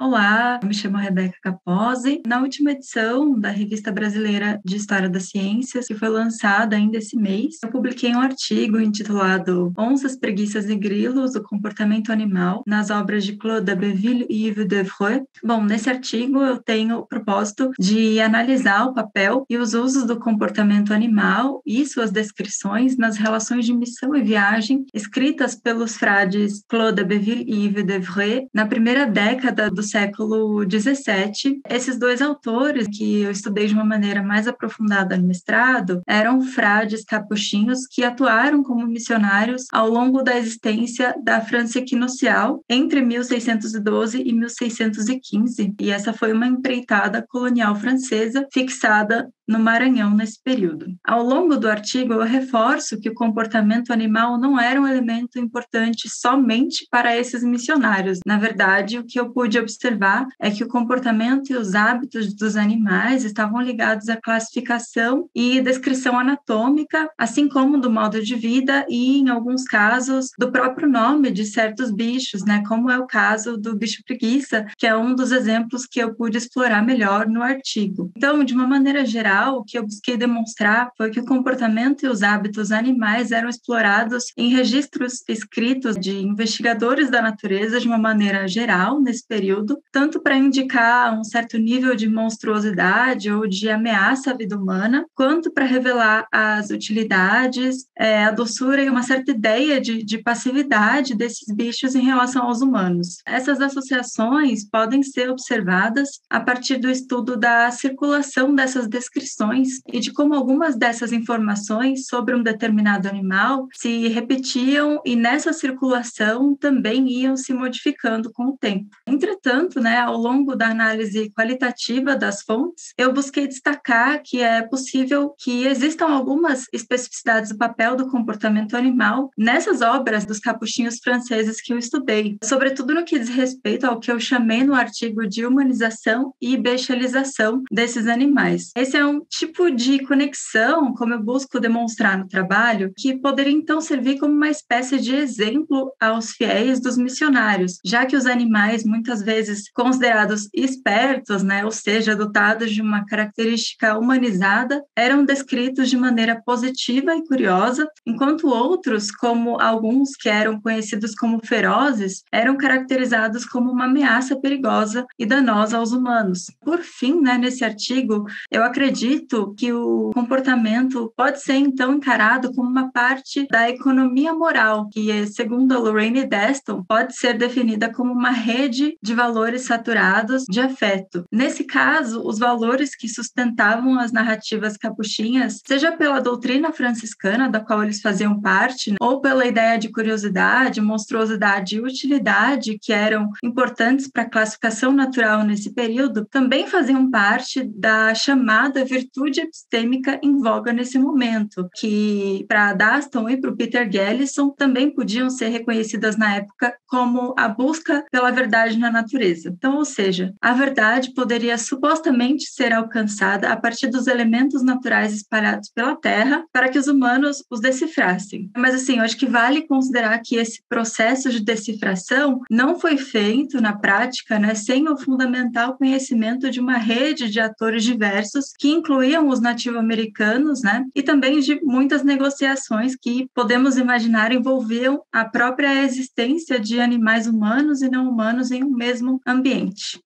Olá, eu me chamo Rebeca Capozzi. Na última edição da Revista Brasileira de História das Ciências, que foi lançada ainda esse mês, eu publiquei um artigo intitulado Onças, Preguiças e Grilos, o Comportamento Animal, nas obras de Claude Abbeville e Yves Devreux. Bom, nesse artigo eu tenho o propósito de analisar o papel e os usos do comportamento animal e suas descrições nas relações de missão e viagem escritas pelos frades Claude Abbeville e Yves Devreux na primeira década do século XVII. Esses dois autores, que eu estudei de uma maneira mais aprofundada no mestrado, eram frades capuchinhos que atuaram como missionários ao longo da existência da França equinocial entre 1612 e 1615. E essa foi uma empreitada colonial francesa fixada no Maranhão nesse período. Ao longo do artigo, eu reforço que o comportamento animal não era um elemento importante somente para esses missionários. Na verdade, o que eu pude observar é que o comportamento e os hábitos dos animais estavam ligados à classificação e descrição anatômica, assim como do modo de vida e, em alguns casos, do próprio nome de certos bichos, né? Como é o caso do bicho preguiça, que é um dos exemplos que eu pude explorar melhor no artigo. Então, de uma maneira geral, o que eu busquei demonstrar foi que o comportamento e os hábitos animais eram explorados em registros escritos de investigadores da natureza de uma maneira geral nesse período, tanto para indicar um certo nível de monstruosidade ou de ameaça à vida humana, quanto para revelar as utilidades, a doçura e uma certa ideia de passividade desses bichos em relação aos humanos. Essas associações podem ser observadas a partir do estudo da circulação dessas descrições e de como algumas dessas informações sobre um determinado animal se repetiam e nessa circulação também iam se modificando com o tempo. Entretanto, ao longo da análise qualitativa das fontes, eu busquei destacar que é possível que existam algumas especificidades do papel do comportamento animal nessas obras dos capuchinhos franceses que eu estudei, sobretudo no que diz respeito ao que eu chamei no artigo de humanização e bestialização desses animais. Esse é um tipo de conexão, como eu busco demonstrar no trabalho, que poderia então servir como uma espécie de exemplo aos fiéis dos missionários, já que os animais, muitas vezes considerados espertos, ou seja, dotados de uma característica humanizada, eram descritos de maneira positiva e curiosa, enquanto outros, como alguns que eram conhecidos como ferozes, eram caracterizados como uma ameaça perigosa e danosa aos humanos. Por fim, nesse artigo, eu acredito que o comportamento pode ser, então, encarado como uma parte da economia moral, que, segundo a Lorraine Deston, pode ser definida como uma rede de valores saturados de afeto. Nesse caso, os valores que sustentavam as narrativas capuchinhas, seja pela doutrina franciscana, da qual eles faziam parte, ou pela ideia de curiosidade, monstruosidade e utilidade, que eram importantes para a classificação natural nesse período, também faziam parte da chamada virtude epistêmica em voga nesse momento, que para Daston e para o Peter Gallison também podiam ser reconhecidas na época como a busca pela verdade na natureza. Então, ou seja, a verdade poderia supostamente ser alcançada a partir dos elementos naturais espalhados pela Terra para que os humanos os decifrassem. Mas assim, eu acho que vale considerar que esse processo de decifração não foi feito na prática, sem o fundamental conhecimento de uma rede de atores diversos que incluíam os nativo-americanos, e também de muitas negociações que podemos imaginar envolviam a própria existência de animais humanos e não humanos em um mesmo ambiente.